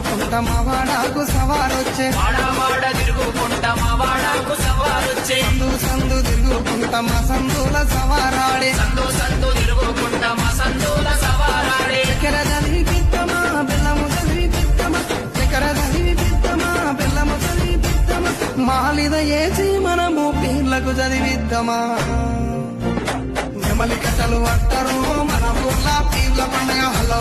తిరుగుకుంటా మా వాడాకు సవారొచ్చే వాడ తిరుగుకుంటా మా వాడకు సవారొచ్చే సందు సందు తిరుగుకుంటా మా సందుల సవారాడే సందు తిరుగుకుంటా మా సందుల సవారాడే చక్కెర చదివి పిత్తమా బెల్లము చదివి పిత్తమా చక్కెర చదివి పిత్తమా బెల్లము చదివి పిత్తమా మాలిద ఏసి మనము పీర్లకు చదివిద్దామా నెమలి కట్టలు పట్టరు మన ఊర్ల పీర్ల పండుగ హలో